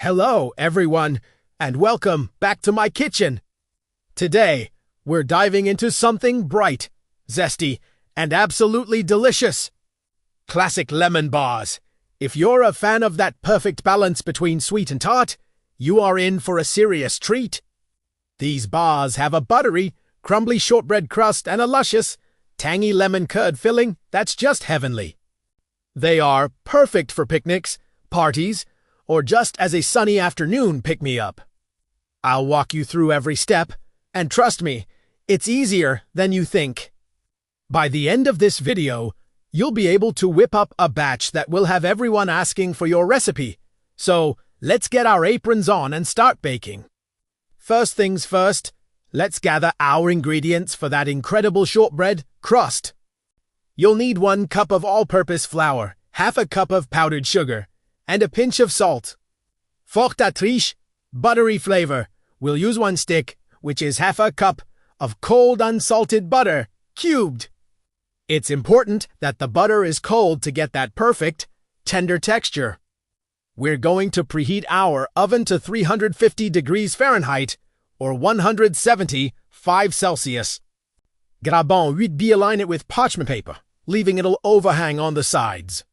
Hello, everyone, and welcome back to my kitchen. Today, we're diving into something bright, zesty, and absolutely delicious. Classic lemon bars. If you're a fan of that perfect balance between sweet and tart, you are in for a serious treat. These bars have a buttery, crumbly shortbread crust and a luscious, tangy lemon curd filling that's just heavenly. They are perfect for picnics, parties, or just as a sunny afternoon pick-me-up. I'll walk you through every step, and trust me, it's easier than you think. By the end of this video, you'll be able to whip up a batch that will have everyone asking for your recipe. So, let's get our aprons on and start baking. First things first, let's gather our ingredients for that incredible shortbread crust. You'll need 1 cup of all-purpose flour, half a cup of powdered sugar, and a pinch of salt. Fortatrice, buttery flavor. We'll use 1 stick, which is half a cup of cold unsalted butter, cubed. It's important that the butter is cold to get that perfect, tender texture. We're going to preheat our oven to 350 degrees Fahrenheit, or 175 Celsius. Grabon 8B, align it with parchment paper, leaving it'll overhang on the sides.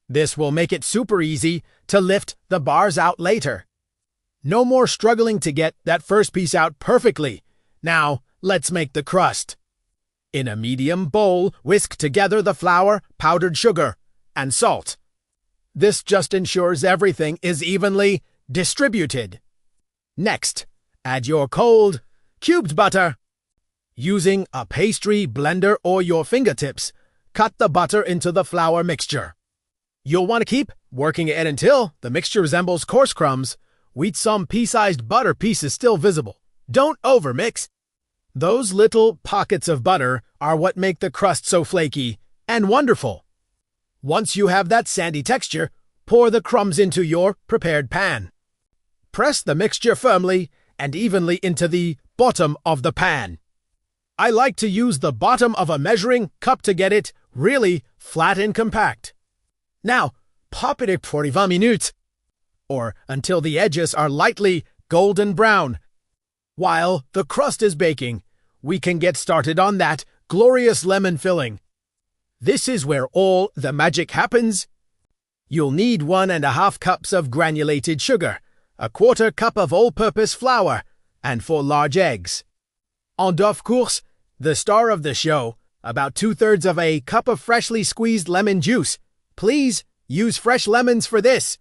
This will make it super easy to lift the bars out later. No more struggling to get that first piece out perfectly. Now, let's make the crust. In a medium bowl, whisk together the flour, powdered sugar, and salt. This just ensures everything is evenly distributed. Next, add your cold, cubed butter. Using a pastry blender or your fingertips, cut the butter into the flour mixture. You'll want to keep working it until the mixture resembles coarse crumbs, with some pea-sized butter pieces still visible. Don't overmix. Those little pockets of butter are what make the crust so flaky and wonderful. Once you have that sandy texture, pour the crumbs into your prepared pan. Press the mixture firmly and evenly into the bottom of the pan. I like to use the bottom of a measuring cup to get it really flat and compact. Now, pop it for 20 minutes, or until the edges are lightly golden brown. While the crust is baking, we can get started on that glorious lemon filling. This is where all the magic happens. You'll need 1.5 cups of granulated sugar, 1/4 cup of all-purpose flour, and 4 large eggs. And of course, the star of the show, about 2/3 of a cup of freshly squeezed lemon juice. Please use fresh lemons for this.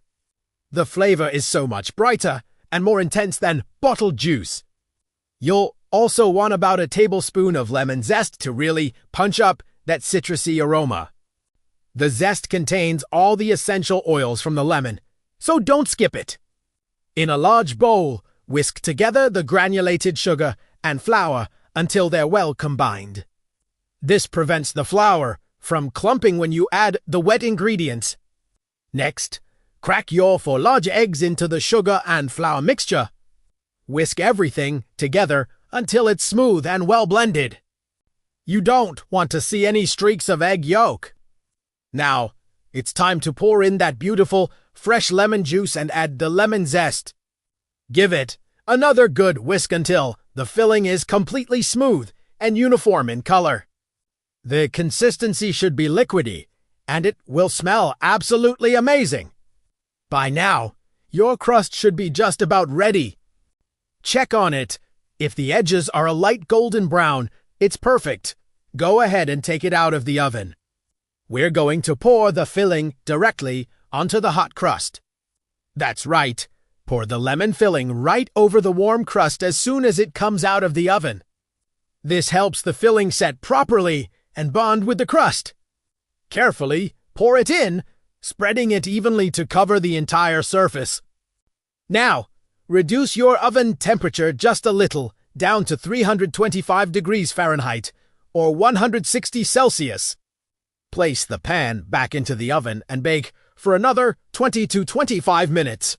The flavor is so much brighter and more intense than bottled juice. You'll also want about a tablespoon of lemon zest to really punch up that citrusy aroma. The zest contains all the essential oils from the lemon, so don't skip it. In a large bowl, whisk together the granulated sugar and flour until they're well combined. This prevents the flour from clumping when you add the wet ingredients. Next, crack your 4 large eggs into the sugar and flour mixture. Whisk everything together until it's smooth and well blended. You don't want to see any streaks of egg yolk. Now, it's time to pour in that beautiful, fresh lemon juice and add the lemon zest. Give it another good whisk until the filling is completely smooth and uniform in color. The consistency should be liquidy, and it will smell absolutely amazing. By now, your crust should be just about ready. Check on it. If the edges are a light golden brown, it's perfect. Go ahead and take it out of the oven. We're going to pour the filling directly onto the hot crust. That's right. Pour the lemon filling right over the warm crust as soon as it comes out of the oven. This helps the filling set properly and bond with the crust. Carefully pour it in, spreading it evenly to cover the entire surface. Now, reduce your oven temperature just a little, down to 325 degrees Fahrenheit, or 160 Celsius. Place the pan back into the oven and bake for another 20 to 25 minutes.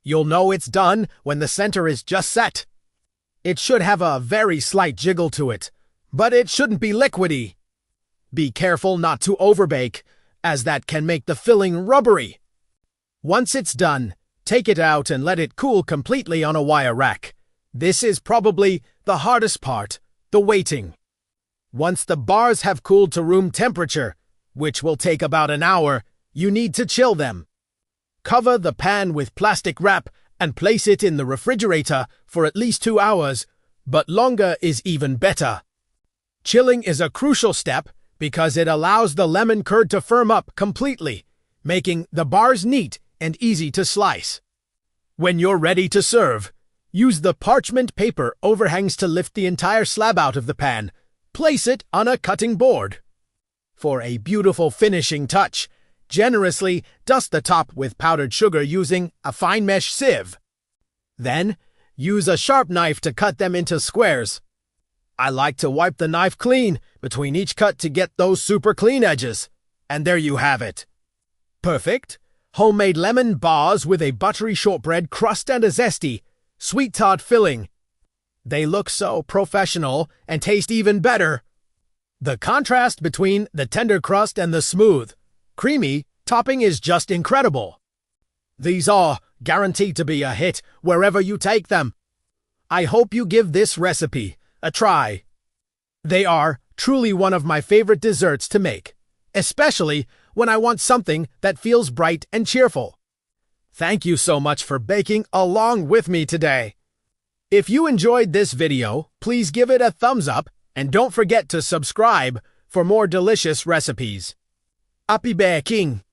You'll know it's done when the center is just set. It should have a very slight jiggle to it, but it shouldn't be liquidy. Be careful not to overbake, as that can make the filling rubbery. Once it's done, Take it out and let it cool completely on a wire rack. This is probably the hardest part, the waiting. Once the bars have cooled to room temperature, which will take about an hour, you need to chill them. Cover the pan with plastic wrap and place it in the refrigerator for at least 2 hours, but longer is even better. Chilling is a crucial step because it allows the lemon curd to firm up completely, making the bars neat and easy to slice. When you're ready to serve, use the parchment paper overhangs to lift the entire slab out of the pan. Place it on a cutting board. For a beautiful finishing touch, generously dust the top with powdered sugar using a fine mesh sieve. Then, use a sharp knife to cut them into squares. I like to wipe the knife clean between each cut to get those super clean edges. And there you have it. Perfect homemade lemon bars with a buttery shortbread crust and a zesty, sweet tart filling. They look so professional and taste even better. The contrast between the tender crust and the smooth, creamy topping is just incredible. These are guaranteed to be a hit wherever you take them. I hope you give this recipe a try. They are truly one of my favorite desserts to make, especially when I want something that feels bright and cheerful. Thank you so much for baking along with me today. If you enjoyed this video, please give it a thumbs up and don't forget to subscribe for more delicious recipes. Happy baking!